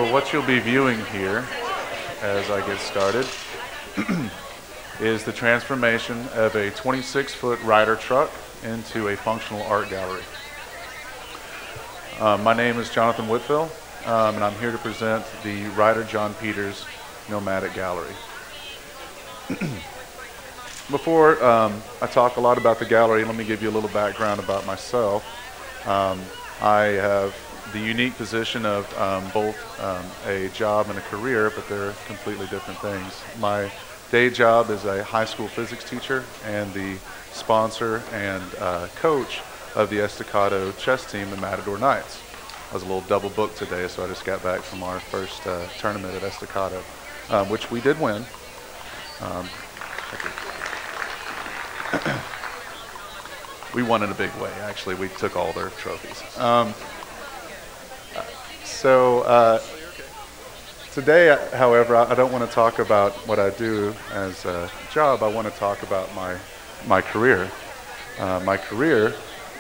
So what you'll be viewing here as I get started is the transformation of a 26-foot Ryder truck into a functional art gallery. My name is Jonathan Whitfill, and I'm here to present the Ryder John Peters Nomadic Gallery. Before I talk a lot about the gallery, let me give you a little background about myself. I have the unique position of both a job and a career, but they're completely different things. My day job is a high school physics teacher and the sponsor and coach of the Estacado chess team, the Matador Knights. I was a little double booked today, so I just got back from our first tournament at Estacado, which we did win. We won in a big way, actually. We took all their trophies. Today, however, I don't want to talk about what I do as a job. I want to talk about my career. My career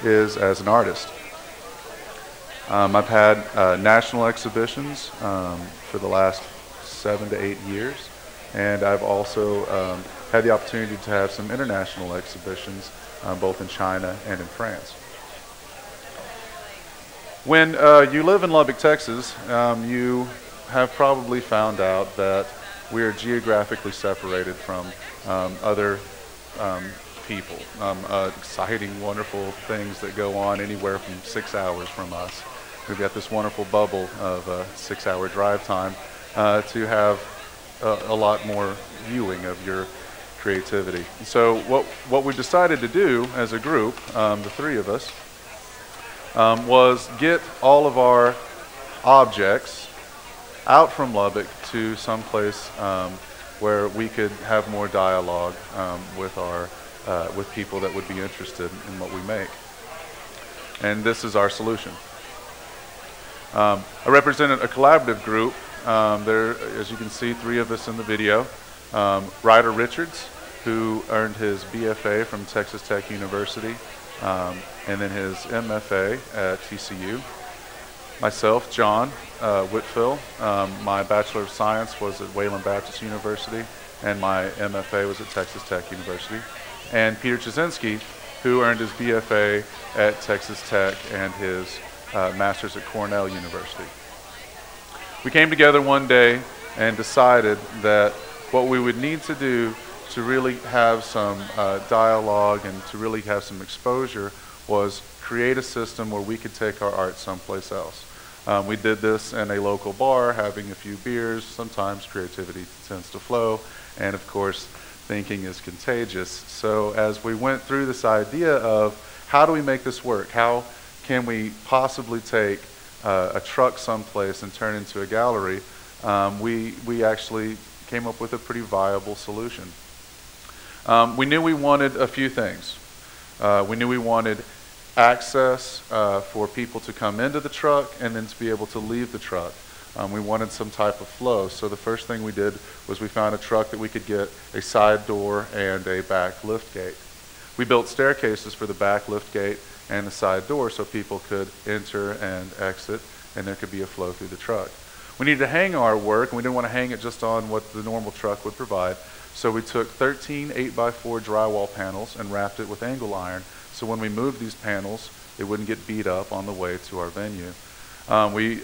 is as an artist. I've had national exhibitions for the last 7 to 8 years, and I've also had the opportunity to have some international exhibitions both in China and in France. When you live in Lubbock, Texas, you have probably found out that we are geographically separated from other people. Exciting, wonderful things that go on anywhere from 6 hours from us. We've got this wonderful bubble of 6-hour drive time to have a lot more viewing of your creativity. So what we decided to do as a group, the three of us, was get all of our objects out from Lubbock to someplace where we could have more dialogue with people that would be interested in what we make. And this is our solution. I represented a collaborative group. There, as you can see, 3 of us in the video. Ryder Richards, who earned his BFA from Texas Tech University, and then his MFA at TCU. Myself, John Whitfill. My Bachelor of Science was at Wayland Baptist University, and my MFA was at Texas Tech University. And Peter Chazinski, who earned his BFA at Texas Tech and his Master's at Cornell University. We came together one day and decided that what we would need to do to really have some dialogue and to really have some exposure was create a system where we could take our art someplace else. We did this in a local bar, having a few beers. Sometimes creativity tends to flow, and of course, thinking is contagious. So as we went through this idea of how do we make this work? How can we possibly take a truck someplace and turn it into a gallery? We actually came up with a pretty viable solution. We knew we wanted a few things. We knew we wanted access for people to come into the truck and then to be able to leave the truck. We wanted some type of flow. So the first thing we did was we found a truck that we could get a side door and a back lift gate. We built staircases for the back lift gate and the side door so people could enter and exit, and there could be a flow through the truck. We needed to hang our work, and we didn't want to hang it just on what the normal truck would provide. So we took 13 8x4 drywall panels and wrapped it with angle iron, so when we moved these panels, it wouldn't get beat up on the way to our venue. We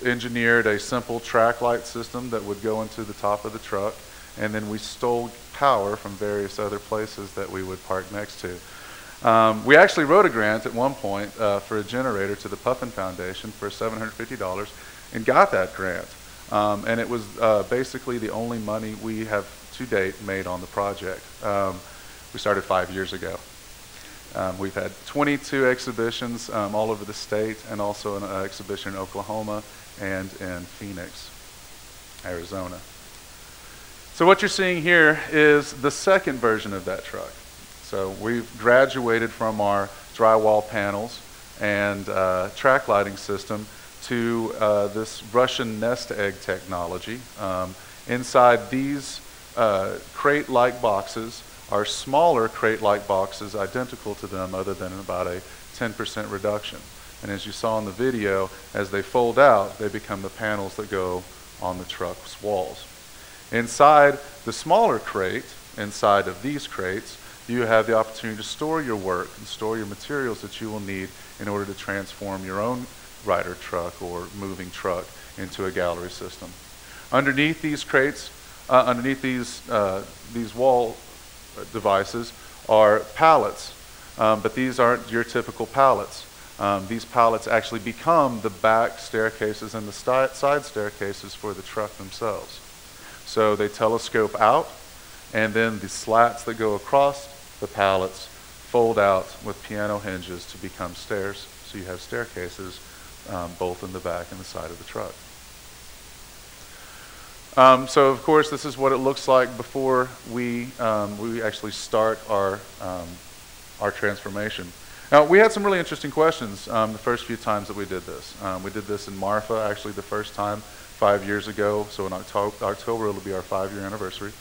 engineered a simple track light system that would go into the top of the truck, and then we stole power from various other places that we would park next to. We actually wrote a grant at one point for a generator to the Puffin Foundation for $750 and got that grant. And it was basically the only money we have to date made on the project. We started 5 years ago. We've had 22 exhibitions all over the state, and also an exhibition in Oklahoma and in Phoenix, Arizona. So what you're seeing here is the second version of that truck. So we've graduated from our drywall panels and track lighting system to this Russian nest egg technology. Inside these crate-like boxes are smaller crate-like boxes identical to them, other than about a 10% reduction. And as you saw in the video, as they fold out, they become the panels that go on the truck's walls. Inside the smaller crate, inside of these crates, you have the opportunity to store your work and store your materials that you will need in order to transform your own rider truck or moving truck into a gallery system. Underneath these crates, underneath these wall devices are pallets, but these aren't your typical pallets. These pallets actually become the back staircases and the side staircases for the truck themselves. So they telescope out, and then the slats that go across the pallets fold out with piano hinges to become stairs. So you have staircases both in the back and the side of the truck. So of course this is what it looks like before we actually start our transformation. Now we had some really interesting questions the first few times that we did this. We did this in Marfa actually the first time 5 years ago, so in October it'll be our 5-year anniversary.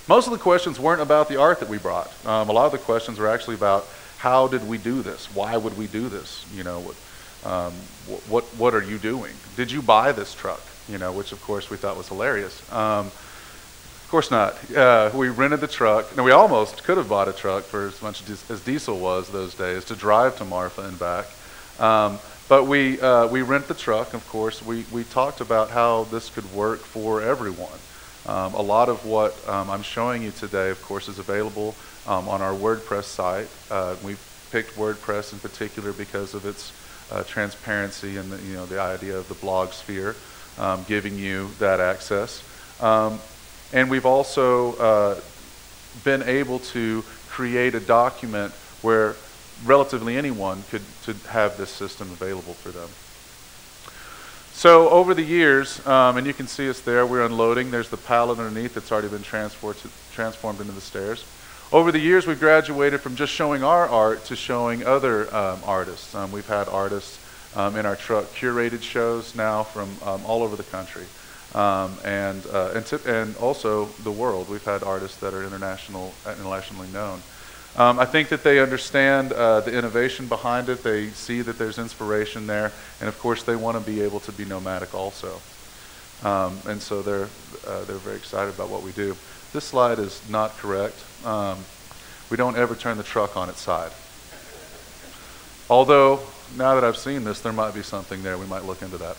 Most of the questions weren't about the art that we brought. A lot of the questions were actually about how did we do this? Why would we do this? You know, what are you doing? Did you buy this truck? You know, which of course we thought was hilarious. Of course not. We rented the truck. Now we almost could have bought a truck for as much as diesel was those days to drive to Marfa and back. But we rent the truck. Of course, we talked about how this could work for everyone. A lot of what I'm showing you today, of course, is available on our WordPress site. We've picked WordPress in particular because of its transparency and the idea of the blog sphere, giving you that access. And we've also been able to create a document where relatively anyone could have this system available for them. So over the years, and you can see us there, we're unloading. There's the pallet underneath that's already been transformed into the stairs. Over the years, we've graduated from just showing our art to showing other artists. We've had artists in our truck curated shows now from all over the country. And also the world. We've had artists that are internationally known. I think that they understand the innovation behind it. They see that there's inspiration there, and of course they want to be able to be nomadic also. And so they're very excited about what we do. This slide is not correct. We don't ever turn the truck on its side. Although now that I've seen this, there might be something there. We might look into that.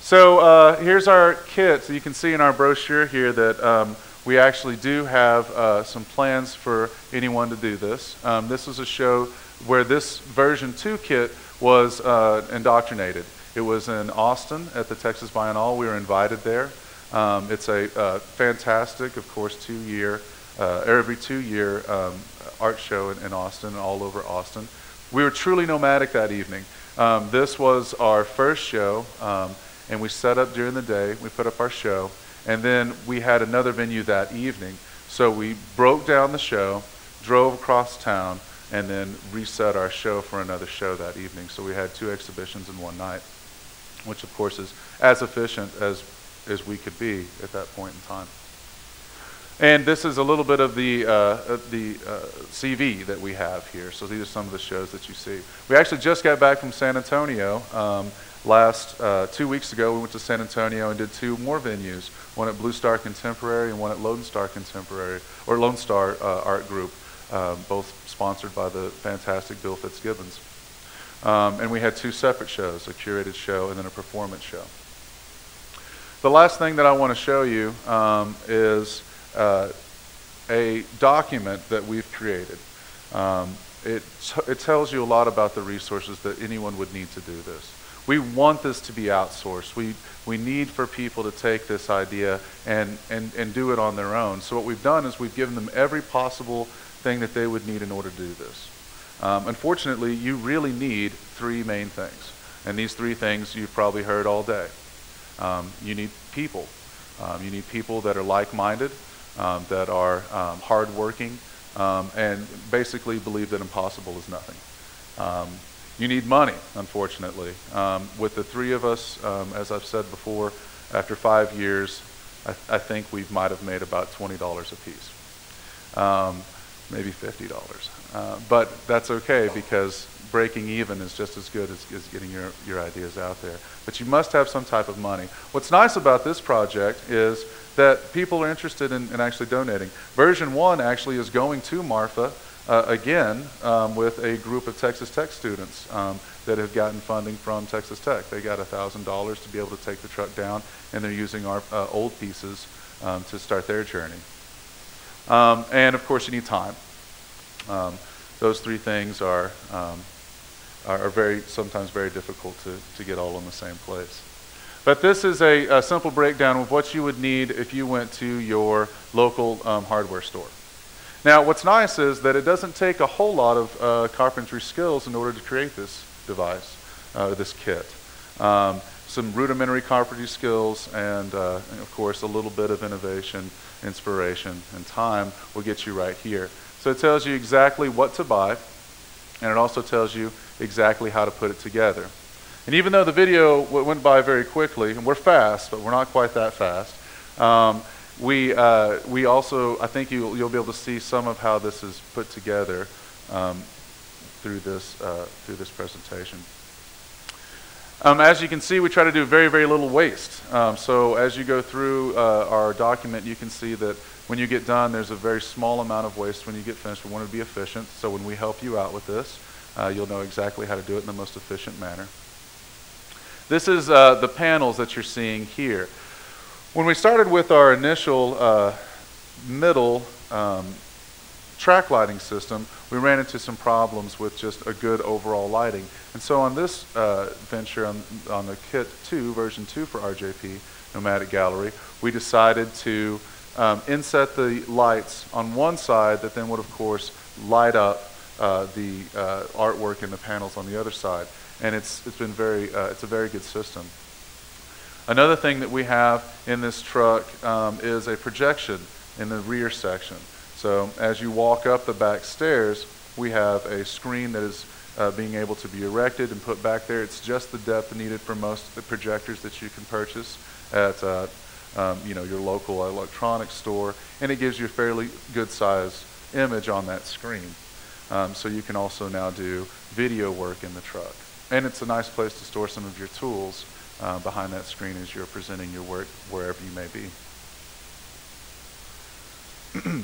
So here's our kit. So you can see in our brochure here that we actually do have some plans for anyone to do this. This was a show where this version 2 kit was indoctrinated. It was in Austin at the Texas Biennale. We were invited there. It's a fantastic, of course, every 2-year art show in Austin, all over Austin. We were truly nomadic that evening. This was our first show. And we set up during the day, we put up our show, and then we had another venue that evening. So we broke down the show, drove across town, and then reset our show for another show that evening. So we had 2 exhibitions in one night, which of course is as efficient as we could be at that point in time. And this is a little bit of the CV that we have here. So these are some of the shows that you see. We actually just got back from San Antonio. 2 weeks ago, we went to San Antonio and did 2 more venues, one at Blue Star Contemporary and one at Lone Star Contemporary, or Lone Star Art Group, both sponsored by the fantastic Bill Fitzgibbons. And we had 2 separate shows, a curated show and then a performance show. The last thing that I want to show you is a document that we've created. It tells you a lot about the resources that anyone would need to do this. We want this to be outsourced. We need for people to take this idea and do it on their own. So what we've done is we've given them every possible thing that they would need in order to do this. Unfortunately, you really need 3 main things. And these 3 things you've probably heard all day. You need people. You need people that are like-minded, that are hardworking, and basically believe that impossible is nothing. You need money, unfortunately. With the 3 of us, as I've said before, after 5 years, I think we might have made about $20 a piece. maybe $50. But that's okay, because breaking even is just as good as getting your ideas out there. But you must have some type of money. What's nice about this project is that people are interested in actually donating. Version 1 actually is going to Marfa again with a group of Texas Tech students that have gotten funding from Texas Tech. They got $1,000 to be able to take the truck down, and they're using our old pieces to start their journey. And of course you need time. Those three things are sometimes very difficult to get all in the same place. But this is a simple breakdown of what you would need if you went to your local hardware store. Now, what's nice is that it doesn't take a whole lot of carpentry skills in order to create this device, this kit. Some rudimentary carpentry skills and of course, a little bit of innovation, inspiration, and time will get you right here. So it tells you exactly what to buy, and it also tells you exactly how to put it together. And even though the video went by very quickly, and we're fast, but we're not quite that fast, we also, I think you'll be able to see some of how this is put together through this presentation. As you can see, we try to do very, very little waste. So as you go through our document, you can see that when you get done, there's a very small amount of waste when you get finished. We want to be efficient, so when we help you out with this, you'll know exactly how to do it in the most efficient manner. This is the panels that you're seeing here. When we started with our initial middle track lighting system, we ran into some problems with just a good overall lighting. And so on this venture, on the Kit 2, version 2 for RJP, Nomadic Gallery, we decided to inset the lights on one side that then would, of course, light up the artwork in the panels on the other side. And it's a very good system. Another thing that we have in this truck is a projection in the rear section. So as you walk up the back stairs, we have a screen that is being able to be erected and put back there. It's just the depth needed for most of the projectors that you can purchase at your local electronics store, and it gives you a fairly good size image on that screen. So you can also now do video work in the truck. And it's a nice place to store some of your tools behind that screen as you're presenting your work wherever you may be.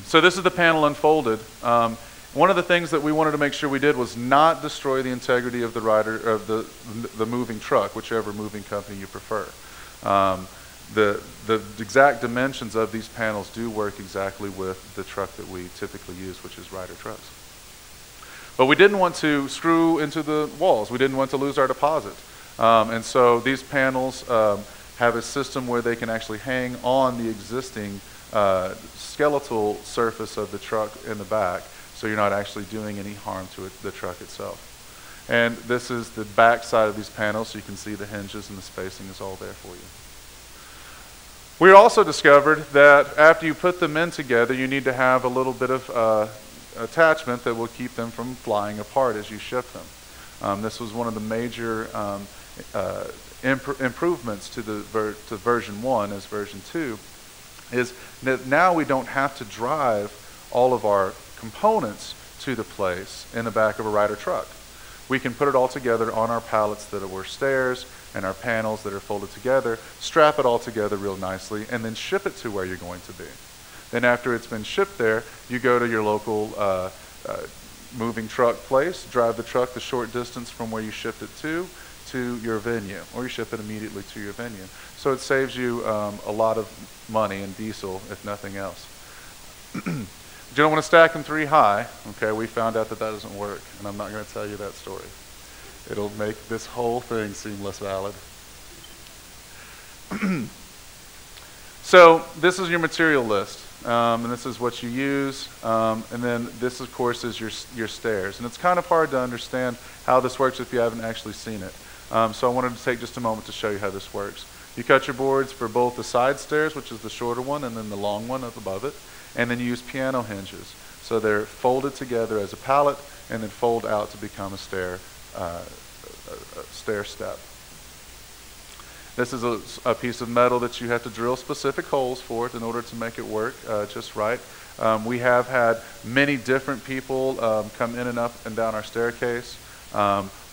So this is the panel unfolded. One of the things that we wanted to make sure we did was not destroy the integrity of the moving truck, whichever moving company you prefer. The exact dimensions of these panels do work exactly with the truck that we typically use, which is Ryder trucks. But we didn't want to screw into the walls. We didn't want to lose our deposit. And so these panels have a system where they can actually hang on the existing skeletal surface of the truck in the back, so you're not actually doing any harm to the truck itself. And this is the back side of these panels, so you can see the hinges and the spacing is all there for you. We also discovered that after you put them in together, you need to have a little bit of attachment that will keep them from flying apart as you ship them. This was one of the major improvements to version 1 as version 2, is that now we don't have to drive all of our components to the place in the back of a Ryder truck. We can put it all together on our pallets that were stairs and our panels that are folded together, strap it all together real nicely, and then ship it to where you're going to be. Then after it's been shipped there, you go to your local moving truck place, drive the truck the short distance from where you shipped it to your venue, or you ship it immediately to your venue. So it saves you a lot of money in diesel, if nothing else. You don't want to stack them 3 high. Okay, we found out that doesn't work, and I'm not going to tell you that story. It'll make this whole thing seem less valid. So this is your material list, and this is what you use, and then this, of course, is your stairs. And it's kind of hard to understand how this works if you haven't actually seen it. So I wanted to take just a moment to show you how this works. You cut your boards for both the side stairs, which is the shorter one, and then the long one up above it, and then you use piano hinges. So they're folded together as a pallet and then fold out to become a stair step. This is a piece of metal that you have to drill specific holes for it in order to make it work just right. We have had many different people come in and up and down our staircase.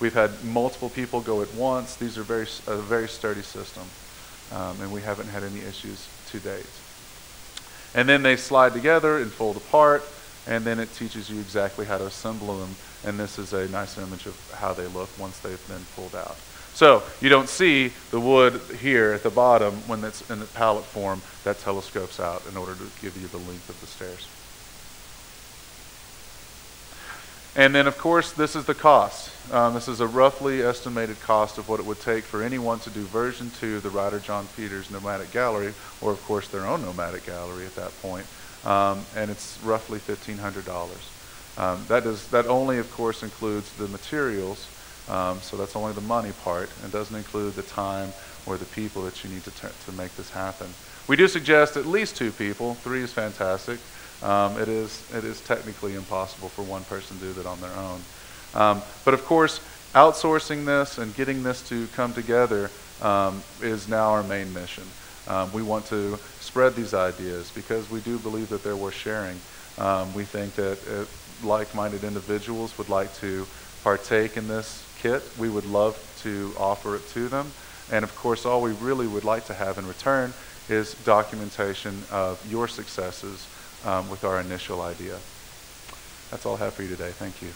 We've had multiple people go at once. These are a very sturdy system, and we haven't had any issues to date. And then they slide together and fold apart, and then it teaches you exactly how to assemble them. And this is a nice image of how they look once they've been pulled out. So you don't see the wood here at the bottom when it's in the pallet form. That telescopes out in order to give you the length of the stairs. And then, of course, this is the cost. This is a roughly estimated cost of what it would take for anyone to do version 2 of the Ryder John Peters Nomadic Gallery, or of course their own Nomadic Gallery at that point. And it's roughly $1,500. That only, of course, includes the materials. So that's only the money part. It doesn't include the time or the people that you need to make this happen. We do suggest at least 2 people. 3 is fantastic. It is technically impossible for one person to do that on their own. But of course, outsourcing this and getting this to come together is now our main mission. We want to spread these ideas because we do believe that they're worth sharing. We think that like-minded individuals would like to partake in this kit. We would love to offer it to them. And of course, all we really would like to have in return is documentation of your successes with our initial idea. That's all I have for you today. Thank you.